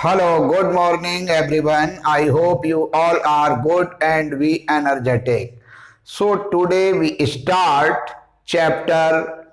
Hello, good morning everyone. I hope you all are good and we energetic. So today we start chapter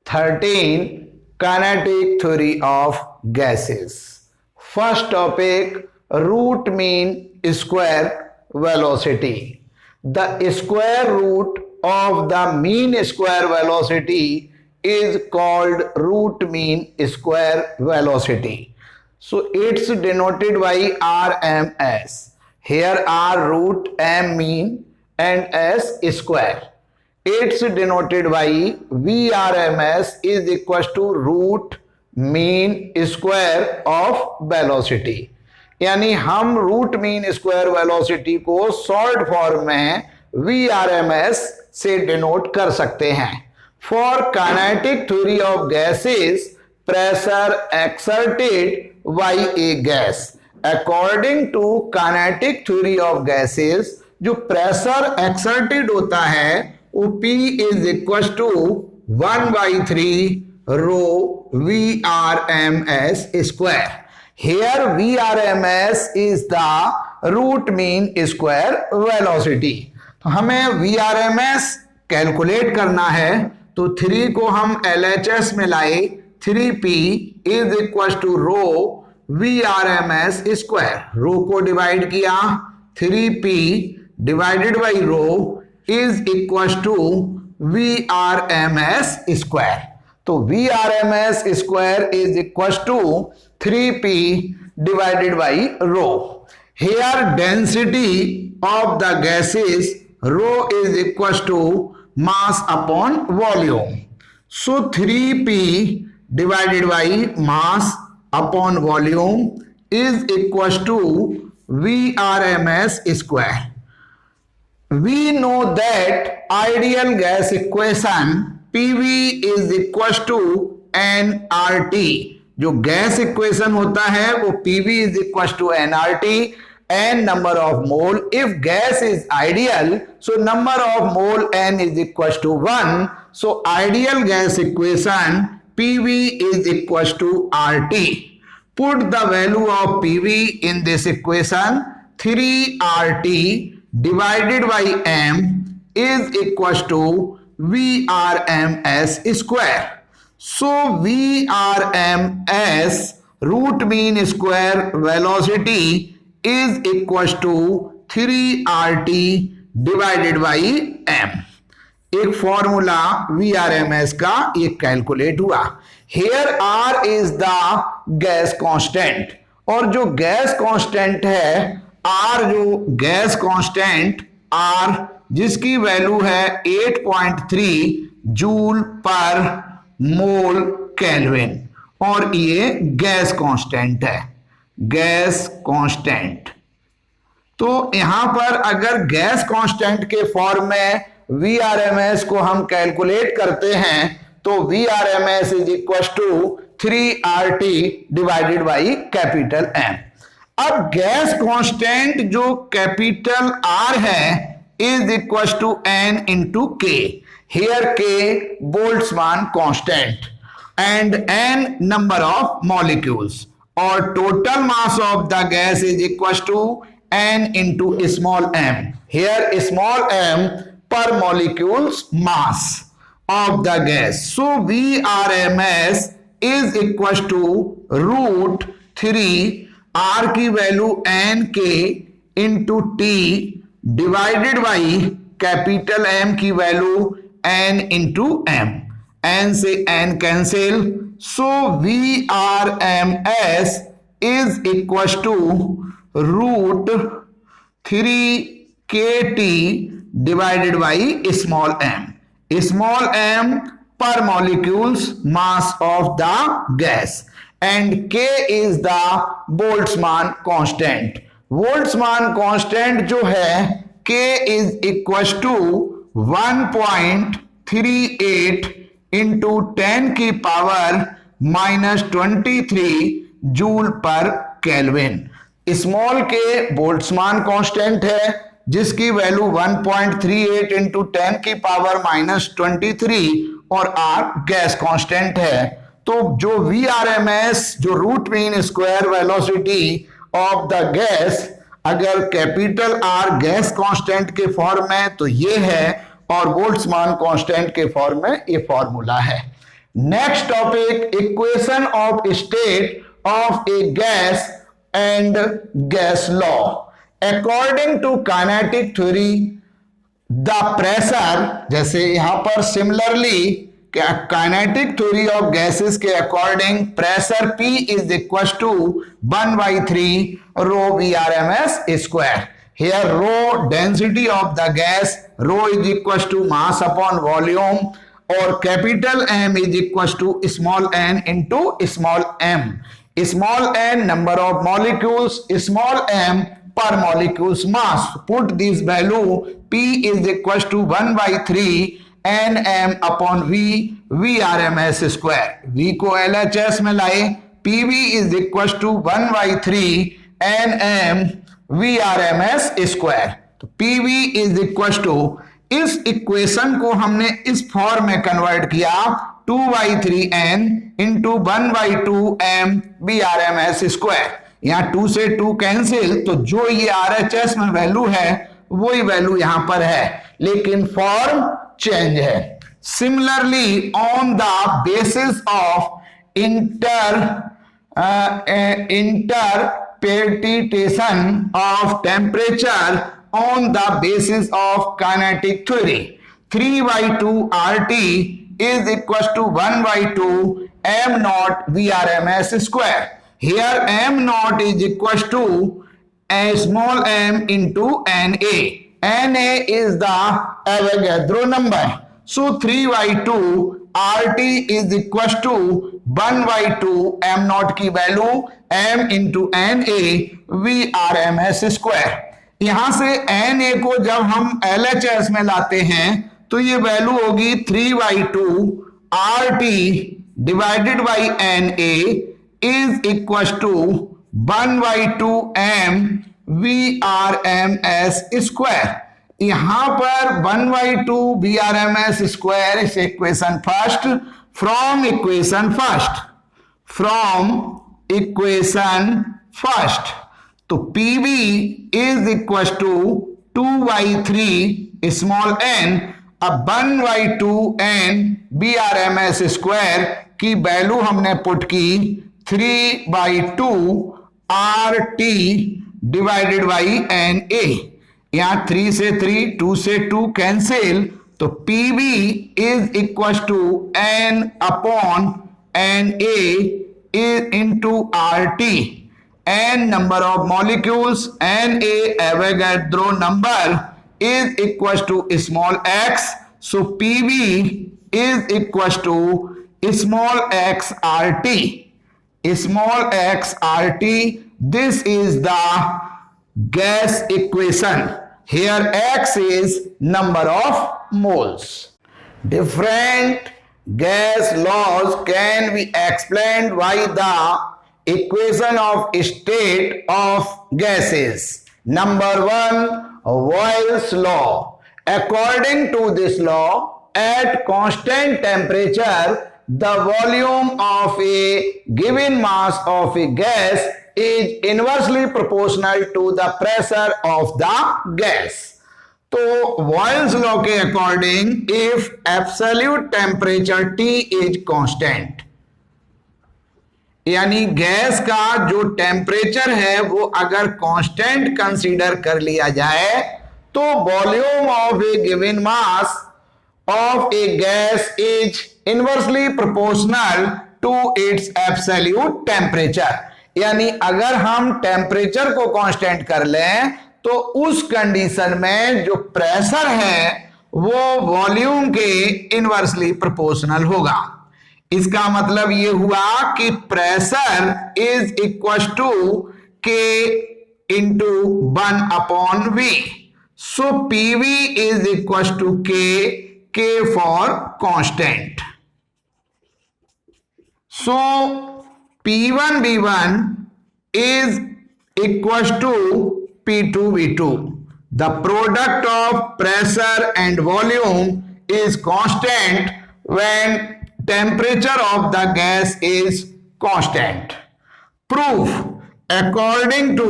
13 kinetic theory of gases. First topic root mean square velocity. The square root of the mean square velocity is called root mean square velocity. So it's denoted by RMS. Here are root M mean and S square. It's denoted by VRMS is equal to root mean square of velocity. यानी हम root mean square velocity को short form में VRMS से denote कर सकते हैं. For kinetic theory of gases pressure exerted by a gas. According to kinetic theory of gases, जो pressure exerted होता है वो P is equal to 1/3 rho VRMS square. Here VRMS is the root mean square velocity. तो हमें VRMS calculate करना है तो 3 को हम LHS में लाए. 3p is equal to rho VRMS square. रो को डिवाइड किया 3p divided by rho is equal to VRMS square. तो VRMS square is equal to 3p divided by rho. Here density of the gases rho is equal to mass upon volume. So 3p divided by mass upon volume is equal to VRMS square. We know that ideal gas equation PV is equal to nRT. जो gas equation होता है वो PV is equal to nRT, n number of mole. If gas is ideal, so number of mole n is equal to 1. So ideal gas equation PV is equal to RT. Put the value of PV in this equation. 3RT divided by M is equal to VRMS square. So VRMS root mean square velocity is equal to 3RT divided by M. एक formula VRMS का ये calculate हुआ. Here R is the gas constant और जो gas constant है R, जो gas constant R जिसकी value है 8.3 जूल पर मोल केल्विन और ये गैस कांस्टेंट है. गैस कांस्टेंट तो यहां पर अगर गैस कांस्टेंट के फॉर्म में VRMS को हम कैलकुलेट करते हैं तो VRMS is equal to 3RT divided by capital M. अब गैस कांस्टेंट जो कैपिटल R है is equal to N into K. Here K Boltzmann constant and N number of molecules और total mass of the gas is equal to N into small m. Here small m per molecules mass of the gas. So VRMS is equal to root 3 R की value NK into T divided by capital M की value N into M. N से N cancel. So VRMS is equal to root 3KT divided by small m. Small m per molecules mass of the gas and K is the Boltzmann constant. Boltzmann constant जो है K is equal to 1.38 into 10 की power -23 joule पर kelvin. Small के Boltzmann constant है जिसकी value 1.38 into 10 की power -23 और R gas constant है तो जो VRMS जो root mean square velocity of the gas, अगर कैपिटल R गैस कांस्टेंट के फॉर्म में तो ये है, और बोल्ट्जमान कांस्टेंट के फॉर्म में ये फॉर्मूला है। Next topic, equation of state of a gas and gas law. According to kinetic theory the pressure, जैसे यहां पर similarly kinetic theory of gases के according pressure P is equal to 1/3 rho VRMS square. Here rho density of the gas, rho is equals to mass upon volume, और capital M is equals to small n into small m. Small n number of molecules, small m per molecule's mass. Put this value P is equals to 1/3 Nm upon V VRMS square. V को LHS में लाए, PV is equals to 1/3 Nm VRMS square. तो PV is equal to, इस equation को हमने इस form में convert किया 2/3n into 1/2m VRMS square. यहाँ 2 से 2 कैंसिल, तो जो ये RHS में वैल्यू है वही वैल्यू यहां पर है, लेकिन फॉर्म चेंज है। Similarly on the basis of interpretation of temperature on the basis of kinetic theory, 3/2 RT is equal to 1/2 m naught VRMS square. Here m naught is equal to a small m into Na. Na is the Avogadro number. So 3/2 RT is equal to 1/2 m naught की value m into Na VRMS square. यहां से Na को जब हम LHS में लाते हैं तो ये वैल्यू होगी 3/2 RT divided by Na is equal to 1/2 m VRMS square. यहां पर 1/2 VRMS स्क्वायर इस equation first, from equation first, तो PV is equal to 2/3 small n। अब 1/2 n VRMS स्क्वायर की वैल्यू हमने पुट की 3/2 RT डिवाइडेड बाई Na। यहां 3 से 3, 2 से 2 कैंसिल, तो PV is equal to n upon Na into RT, n number of molecules, Na Avogadro number is equal to small x, so PV is equal to small x RT, small x RT. This is the gas equation. Here x is number of moles. Different gas laws can be explained by the equation of state of gases. Number 1, Boyle's law. According to this law, at constant temperature, the volume of a given mass of a gas is inversely proportional to the pressure of the gas. तो Boyle's law के according if absolute temperature T is constant, यानी gas का जो temperature है वो अगर constant consider कर लिया जाए, तो volume of a given mass of a gas is inversely proportional to its absolute temperature. यानी अगर हम टेम्परेचर को कांस्टेंट कर लें तो उस कंडीशन में जो प्रेशर है वो वॉल्यूम के इनवर्सली प्रोपोर्शनल होगा। इसका मतलब ये हुआ कि pressure is equal to K into 1/V। So PV is equal to K for constant. So P1V1 is equal to P2V2. The product of pressure and volume is constant when temperature of the gas is constant. Proof. According to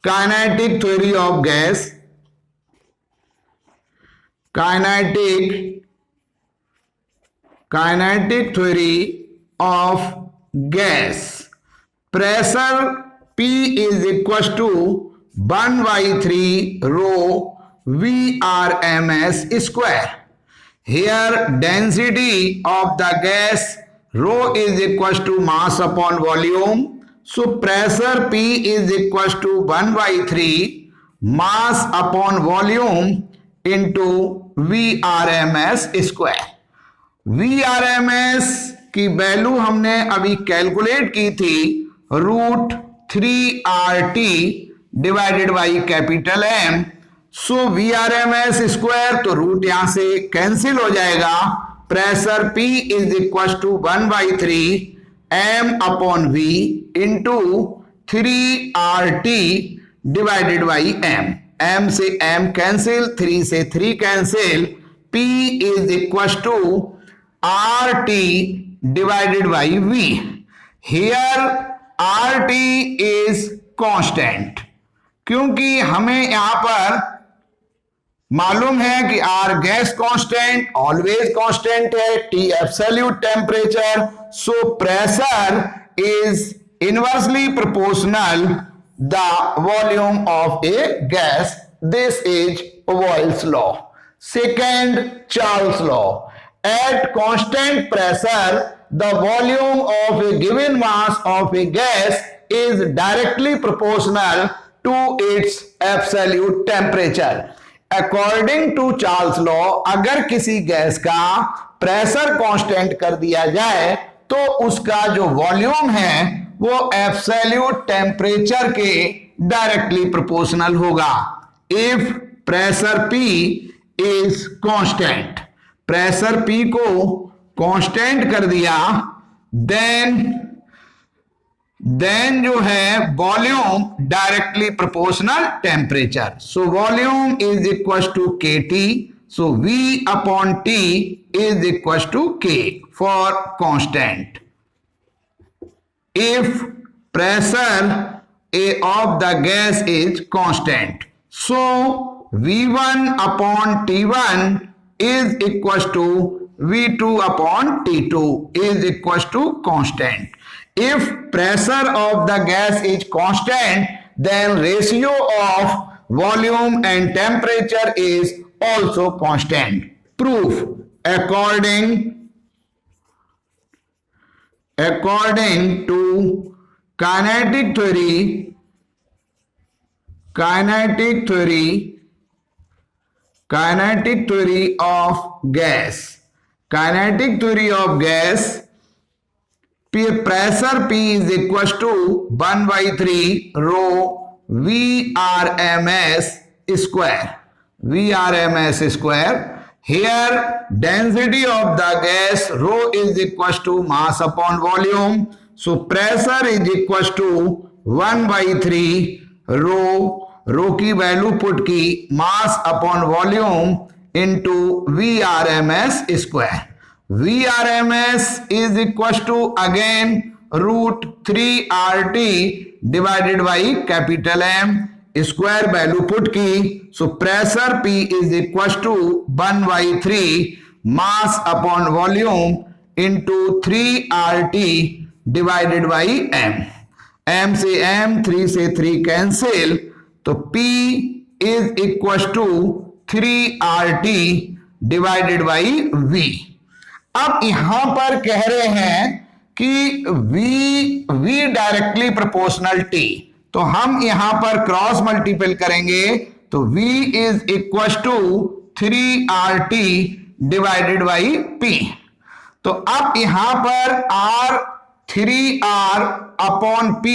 kinetic theory of gas, kinetic theory of gas, pressure P is equals to 1 by 3 rho VRMS square. Here density of the gas rho is equals to mass upon volume. So pressure P is equals to 1 by 3 mass upon volume into VRMS square. VRMS की value हमने अभी calculate की थी √3RT divided by capital M. So VRMS square, तो root यहां से cancel हो जाएगा. Pressure P is equal to 1 by 3 M upon V into 3RT divided by M. M से M कैंसिल, 3 से 3 cancel. P is equal to RT divided by V. Here RT is constant, क्योंकि हमें यहां पर मालूम है कि R gas constant always constant है, T absolute temperature. So pressure is inversely proportional the volume of a gas. This is Boyle's law. Second, Charles' law. At constant pressure, the volume of a given mass of a gas is directly proportional to its absolute temperature. According to Charles' law, अगर किसी gas का pressure constant कर दिया जाए तो उसका जो volume है वो एब्सोल्यूट टेम्परेचर के डायरेक्टली प्रोपोर्शनल होगा. If pressure P is constant, pressure P को कांस्टेंट कर दिया, देन जो है volume directly proportional temperature. So volume is equal to KT. So V upon T is equal to K for constant. If pressure of the gas is constant, so V1 upon T1 is equals to V2 upon T2 is equals to constant. If pressure of the gas is constant, then ratio of volume and temperature is also constant. Proof. According to kinetic theory of gas, pressure P is equals to 1 by 3 rho VRMS square. Here density of the gas rho is equals to mass upon volume. So pressure is equals to 1 by 3 rho की value put की, mass upon volume into VRMS square. VRMS is equal to again √3RT divided by capital M. Square value put की. So pressure P is equal to 1 by 3 mass upon volume into 3RT divided by M. M से M, 3 से 3 cancel, तो P is equal to 3RT divided by V. अब यहां पर कह रहे हैं कि V डायरेक्टली प्रोपोर्शनल T, तो हम यहां पर क्रॉस मल्टीपल करेंगे तो V is equal to 3RT divided by P. तो अब यहां पर R3R upon P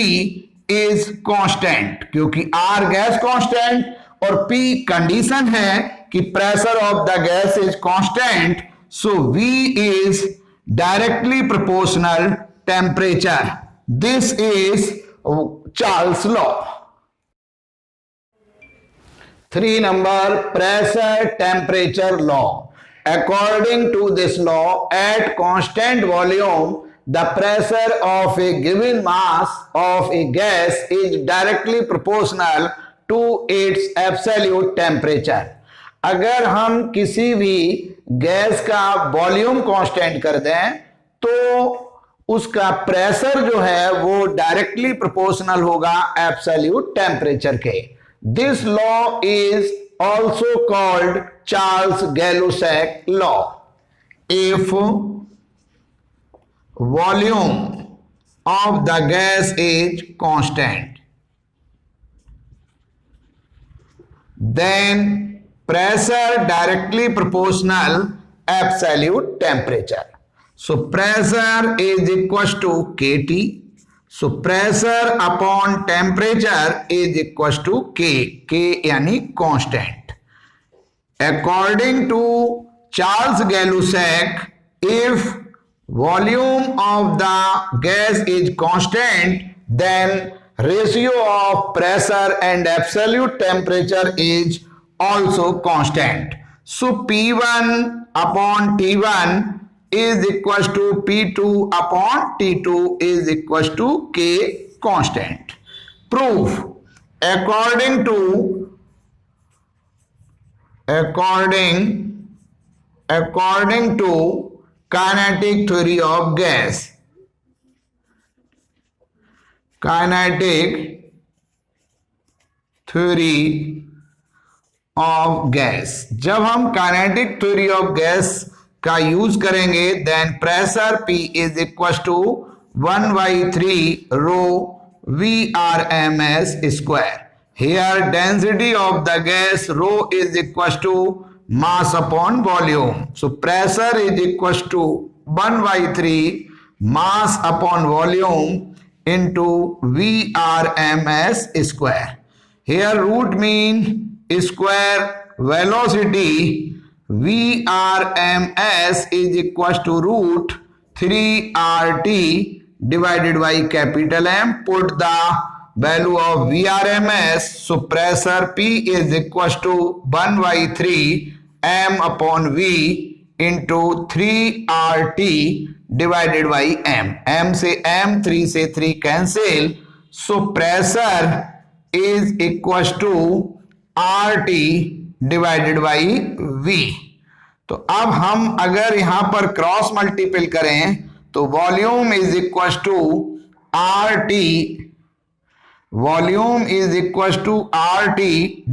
is constant, क्योंकि R गैस कांस्टेंट और P कंडीशन है कि pressure of the gas is constant. So V is directly proportional temperature. This is Charles law. 3 number, pressure temperature law. According to this law, at constant volume, the pressure of a given mass of a gas is directly proportional to its absolute temperature. अगर हम किसी भी gas का volume constant कर दें तो उसका pressure जो है वो डायरेक्टली प्रोपोर्शनल होगा एब्सोल्यूट टेम्परेचर के. This law is also called Charles Gay Lussac law. If volume of the gas is constant, then pressure directly proportional absolute temperature. So pressure is equals to kT. So pressure upon temperature is equals to K. K यानी constant. According to Charles Gay-Lussac, if volume of the gas is constant, then ratio of pressure and absolute temperature is also constant. So P1 upon T1 is equals to P2 upon T2 is equals to K constant. Proof. According to kinetic theory of gas. Kinetic theory of gas. जब हम kinetic theory of gas का use करेंगे then pressure P is equals to 1/3 rho VRMS square. Here density of the gas rho is equals to mass upon volume. So pressure is equals to 1/3 mass upon volume into VRMS square. Here root mean square velocity VRMS is equals to root 3RT divided by capital M. Put the value of VRMS. So pressure P is equals to 1/3 M upon V into 3RT divided by M. M से M, 3 से 3 cancel. So pressure is equals to RT divided by V. तो अब हम अगर यहां पर cross multiple करें तो volume is equals to RT. Volume is equals to RT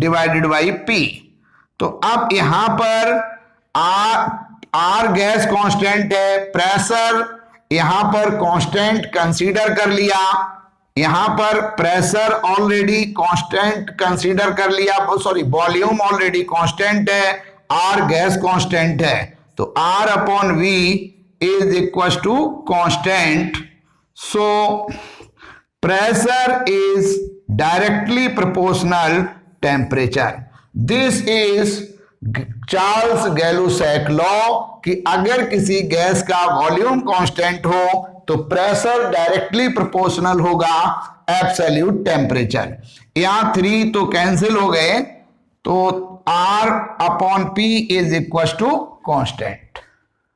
divided by P. तो अब यहां पर R गैस कांस्टेंट है, प्रेशर यहां पर कांस्टेंट कंसीडर कर लिया, यहां पर प्रेशर ऑलरेडी कांस्टेंट कंसीडर कर लिया, सॉरी वॉल्यूम ऑलरेडी कांस्टेंट है, R गैस कांस्टेंट है, तो R upon V is equal to constant. So pressure is directly proportional temperature. This is Charles Gay Lussac law कि अगर किसी गैस का वॉल्यूम कांस्टेंट हो तो प्रेशर डायरेक्टली प्रोपोर्शनल होगा एब्सोल्यूट टेम्परेचर. यहां 3 तो कैंसिल हो गए तो R upon P is equal to constant.